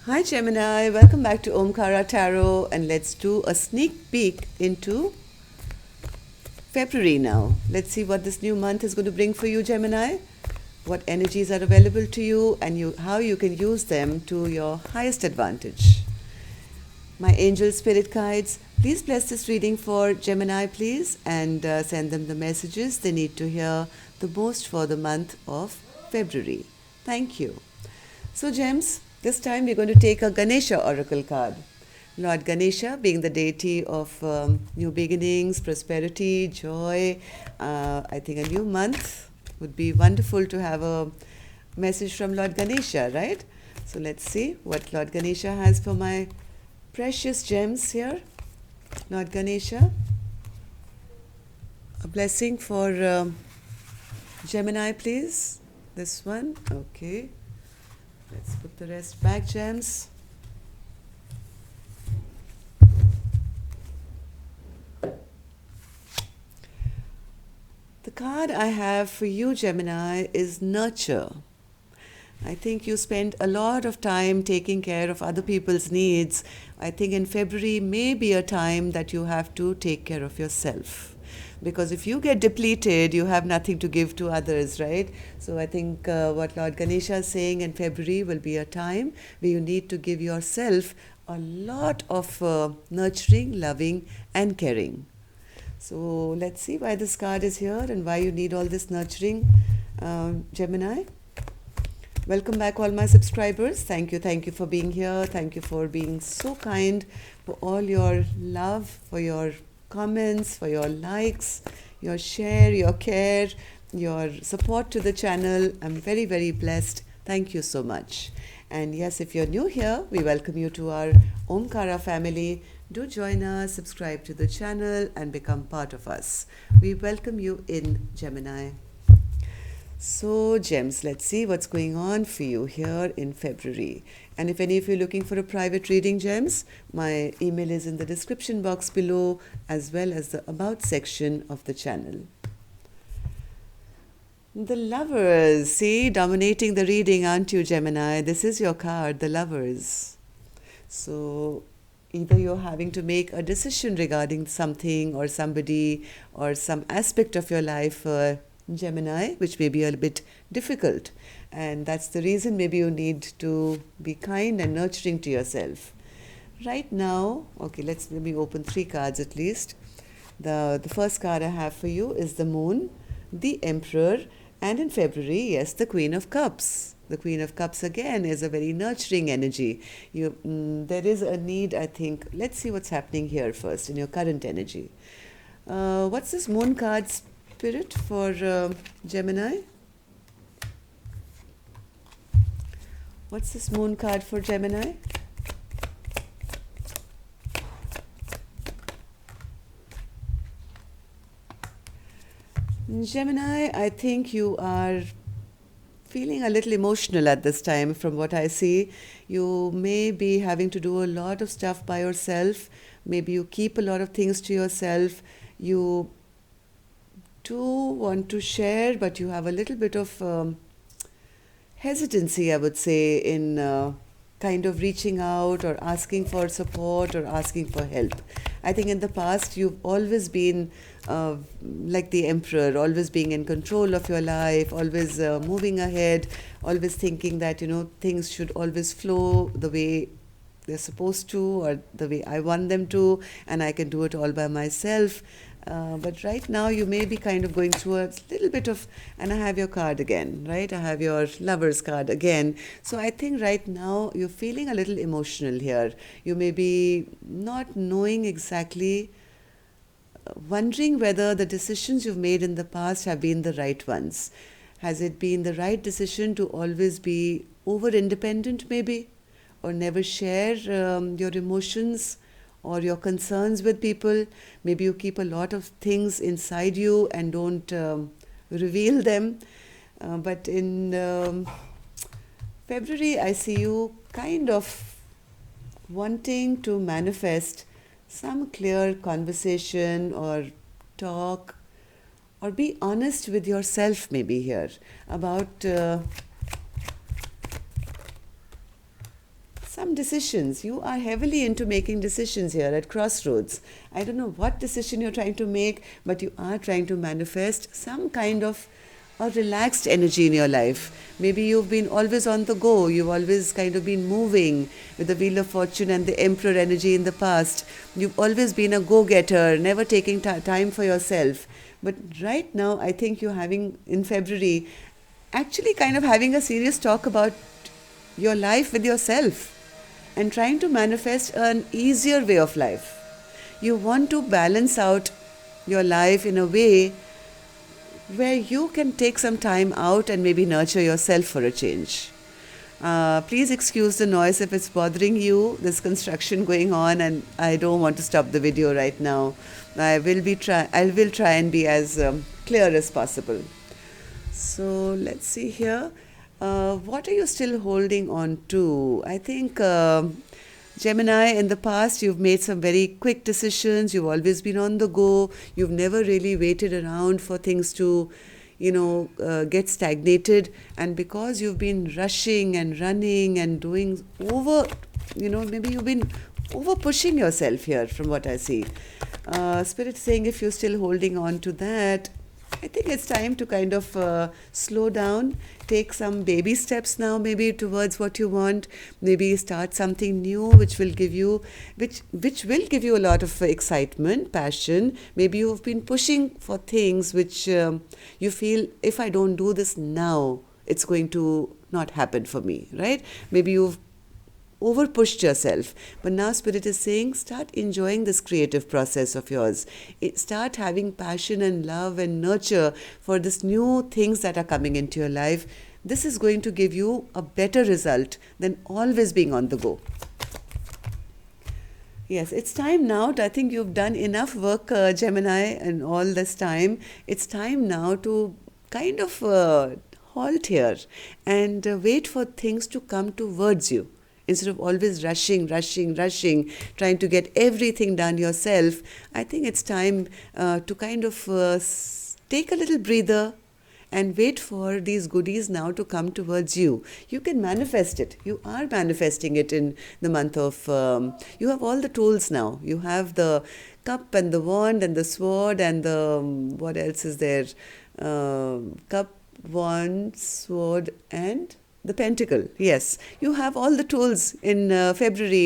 Hi Gemini, welcome back to Omkara Tarot, and let's do a sneak peek into February now. Let's see what this new month is going to bring for you, Gemini. What energies are available to you and how you can use them to your highest advantage. My angel spirit guides, please bless this reading for Gemini, please, and send them the messages they need to hear the most for the month of February. Thank you. So, Gems, this time we're going to take a Ganesha oracle card. Lord Ganesha being the deity of new beginnings, prosperity, joy. I think a new month would be wonderful to have a message from Lord Ganesha, right? So let's see what Lord Ganesha has for my precious gems here. Lord Ganesha, a blessing for Gemini, please. This one, okay. Let's put the rest back, gems. The card I have for you, Gemini, is nurture. I think you spend a lot of time taking care of other people's needs. I think in February may be a time that you have to take care of yourself. Because if you get depleted, you have nothing to give to others, right? So I think what Lord Ganesha is saying in February will be a time where you need to give yourself a lot of nurturing, loving, and caring. So let's see why this card is here and why you need all this nurturing, Gemini. Welcome back, all my subscribers. Thank you for being here. Thank you for being so kind, for all your love, for your comments, for your likes, your share, your care, your support to the channel. I'm very, very blessed. Thank you so much. And yes, if you're new here, we welcome you to our Omkara family. Do join us, subscribe to the channel, and become part of us. We welcome you in, Gemini. So, gems, let's see what's going on for you here in February. And if any of you are looking for a private reading, gems, my email is in the description box below, as well as the about section of the channel. The Lovers, see, dominating the reading, aren't you, Gemini? This is your card, the Lovers. So, either you're having to make a decision regarding something or somebody or some aspect of your life, Gemini, which may be a bit difficult, and that's the reason maybe you need to be kind and nurturing to yourself right now. Okay, let me open 3 cards at least. The first card I have for you is the Moon, the Emperor, and in February, yes, the Queen of Cups. The Queen of Cups again is a very nurturing energy. There is a need, I think. Let's see what's happening here first in your current energy. What's this Moon card spirit for Gemini? What's this Moon card for Gemini? Gemini, I think you are feeling a little emotional at this time. From what I see, you may be having to do a lot of stuff by yourself. Maybe you keep a lot of things to yourself. You do want to share, but you have a little bit of hesitancy, I would say, in kind of reaching out or asking for support or asking for help. I think in the past you've always been like the Emperor, always being in control of your life, always moving ahead, always thinking that, things should always flow the way they're supposed to or the way I want them to, and I can do it all by myself. But right now you may be kind of going through a little bit of, and I have your card again, right? I have your Lover's card again. So I think right now you're feeling a little emotional here. You may be not knowing exactly, wondering whether the decisions you've made in the past have been the right ones. Has it been the right decision to always be over independent maybe, or never share your emotions or your concerns with people? Maybe you keep a lot of things inside you and don't reveal them. But in February, I see you kind of wanting to manifest some clear conversation or talk, or be honest with yourself maybe here about some decisions. You are heavily into making decisions here at Crossroads. I don't know what decision you're trying to make, but you are trying to manifest some kind of a relaxed energy in your life. Maybe you've been always on the go. You've always kind of been moving with the Wheel of Fortune and the Emperor energy in the past. You've always been a go-getter, never taking time for yourself. But right now, I think you're having, in February, actually kind of having a serious talk about your life with yourself and trying to manifest an easier way of life. You want to balance out your life in a way where you can take some time out and maybe nurture yourself for a change. Please excuse the noise if it's bothering you. There's construction going on, and I don't want to stop the video right now. I will try and be as clear as possible. So let's see here. What are you still holding on to? I think Gemini, in the past, you've made some very quick decisions. You've always been on the go. You've never really waited around for things to, get stagnated. And because you've been rushing and running and doing maybe you've been over pushing yourself here, from what I see. Spirit saying if you're still holding on to that, I think it's time to kind of slow down, take some baby steps now, maybe towards what you want. Maybe start something new, which will give you a lot of excitement, passion. Maybe you've been pushing for things which you feel, if I don't do this now, it's going to not happen for me, right? Maybe you've over pushed yourself, but now Spirit is saying start enjoying this creative process of yours. Start having passion and love and nurture for this new things that are coming into your life. This is going to give you a better result than always being on the go. Yes, it's time now. I think you've done enough work, Gemini, and all this time. It's time now to kind of halt here and wait for things to come towards you. Instead of always rushing, trying to get everything done yourself, I think it's time to kind of take a little breather and wait for these goodies now to come towards you. You can manifest it. You are manifesting it in the month of... you have all the tools now. You have the cup and the wand and the sword and the... what else is there? Cup, wand, sword and... the pentacle. Yes, you have all the tools in February,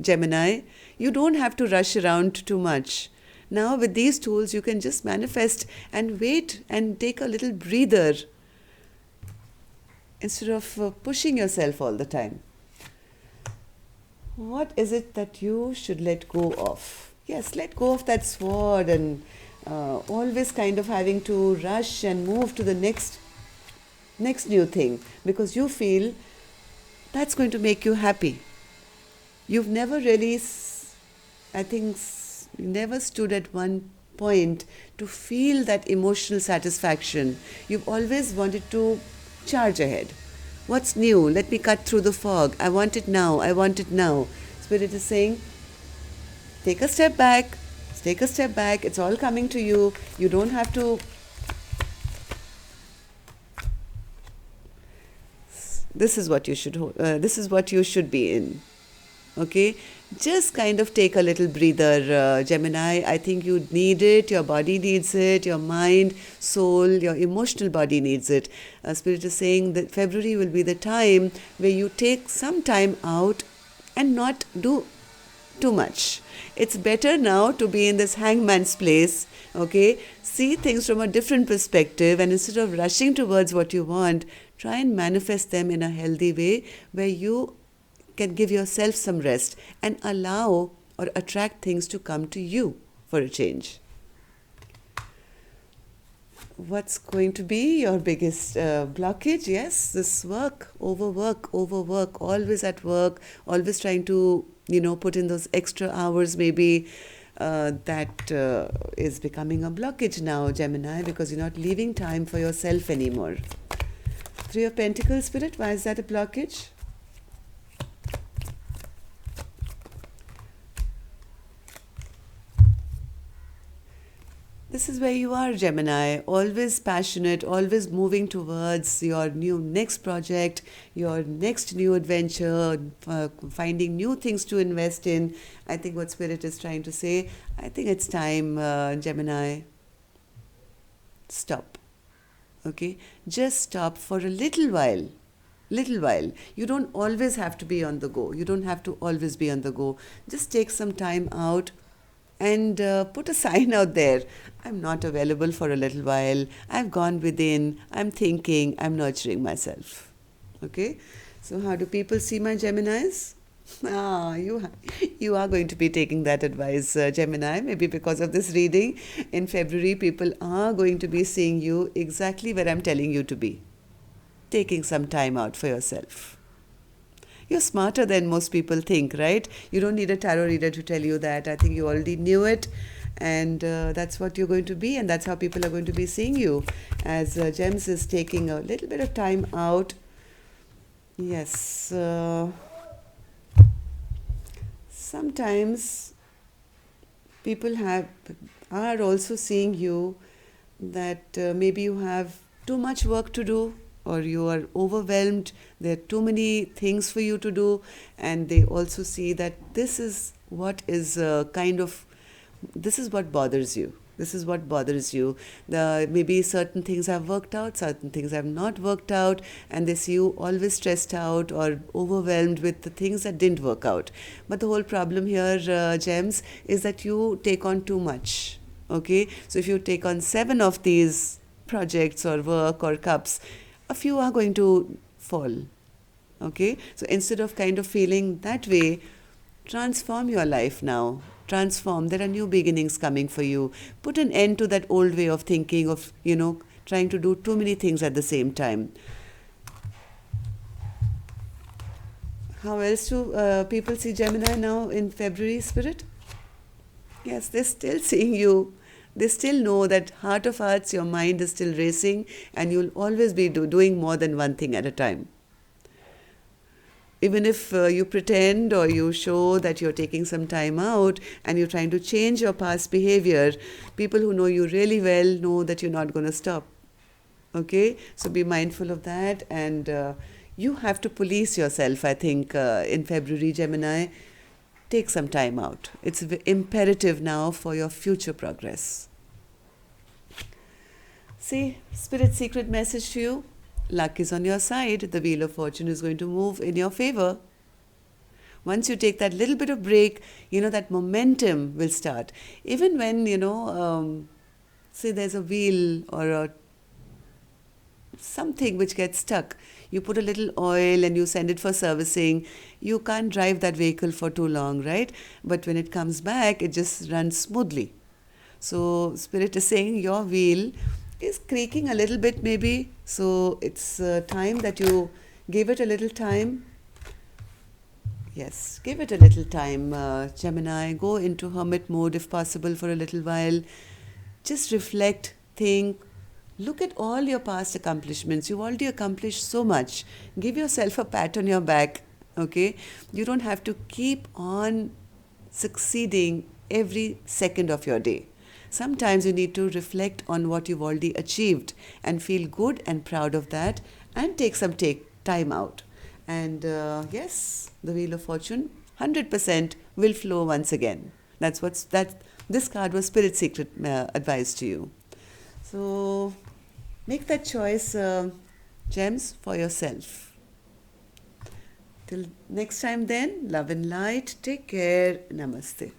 Gemini. You don't have to rush around too much. Now with these tools, you can just manifest and wait and take a little breather instead of pushing yourself all the time. What is it that you should let go of? Yes, let go of that sword and always kind of having to rush and move to the next new thing, because you feel that's going to make you happy. You've never really, I think, never stood at one point to feel that emotional satisfaction. You've always wanted to charge ahead. What's new? Let me cut through the fog. I want it now. Spirit is saying, take a step back. It's all coming to you. You don't have to... This is what you should be in. Okay? Just kind of take a little breather, Gemini. I think you need it. Your body needs it. Your mind, soul, your emotional body needs it. Spirit is saying that February will be the time where you take some time out and not do too much. It's better now to be in this hangman's place, okay? See things from a different perspective, and instead of rushing towards what you want, try and manifest them in a healthy way where you can give yourself some rest and allow or attract things to come to you for a change. What's going to be your biggest blockage? Yes, this overwork, always at work, always trying to, put in those extra hours maybe. That is becoming a blockage now, Gemini, because you're not leaving time for yourself anymore. Three of Pentacles, Spirit, why is that a blockage? This is where you are, Gemini. Always passionate, always moving towards your new next project, your next new adventure, finding new things to invest in. I think what Spirit is trying to say, I think it's time, Gemini, stop. Okay? Just stop for a little while. Little while. You don't always have to be on the go. You don't have to always be on the go. Just take some time out and put a sign out there. I'm not available for a little while. I've gone within. I'm thinking. I'm nurturing myself. Okay? So, how do people see my Geminis? You are going to be taking that advice, Gemini. Maybe because of this reading in February, people are going to be seeing you exactly where I'm telling you to be. Taking some time out for yourself. You're smarter than most people think, right? You don't need a tarot reader to tell you that. I think you already knew it, and that's what you're going to be, and that's how people are going to be seeing you. As Gems is taking a little bit of time out. Yes. Sometimes people are also seeing you that maybe you have too much work to do, or you are overwhelmed, there are too many things for you to do, and they also see that this is what bothers you. This is what bothers you. Maybe certain things have worked out, certain things have not worked out, and they see you always stressed out or overwhelmed with the things that didn't work out. But the whole problem here, Gems, is that you take on too much. Okay? So if you take on 7 of these projects or work or cups, a few are going to fall. Okay? So instead of kind of feeling that way, transform your life now. Transform. There are new beginnings coming for you. Put an end to that old way of thinking of, trying to do too many things at the same time. How else do people see Gemini now in February, Spirit? Yes, they're still seeing you. They still know that heart of hearts, your mind is still racing, and you'll always be doing more than one thing at a time. Even if you pretend or you show that you're taking some time out and you're trying to change your past behavior, people who know you really well know that you're not going to stop. Okay? So be mindful of that, and you have to police yourself, I think, in February, Gemini. Take some time out. It's imperative now for your future progress. See, Spirit's secret message to you. Luck is on your side. The Wheel of Fortune is going to move in your favor. Once you take that little bit of break, that momentum will start. Even when, say there's a wheel or something which gets stuck, you put a little oil and you send it for servicing. You can't drive that vehicle for too long, right? But when it comes back, it just runs smoothly. So Spirit is saying your wheel is creaking a little bit maybe. So it's time that you give it a little time. Yes, give it a little time, Gemini. Go into hermit mode if possible for a little while. Just reflect, think. Look at all your past accomplishments. You've already accomplished so much. Give yourself a pat on your back, okay? You don't have to keep on succeeding every second of your day. Sometimes you need to reflect on what you've already achieved and feel good and proud of that, and take some time out. And yes, the Wheel of Fortune 100% will flow once again. This card was Spirit's secret advice to you. So make that choice, Gems, for yourself. Till next time then, love and light. Take care. Namaste.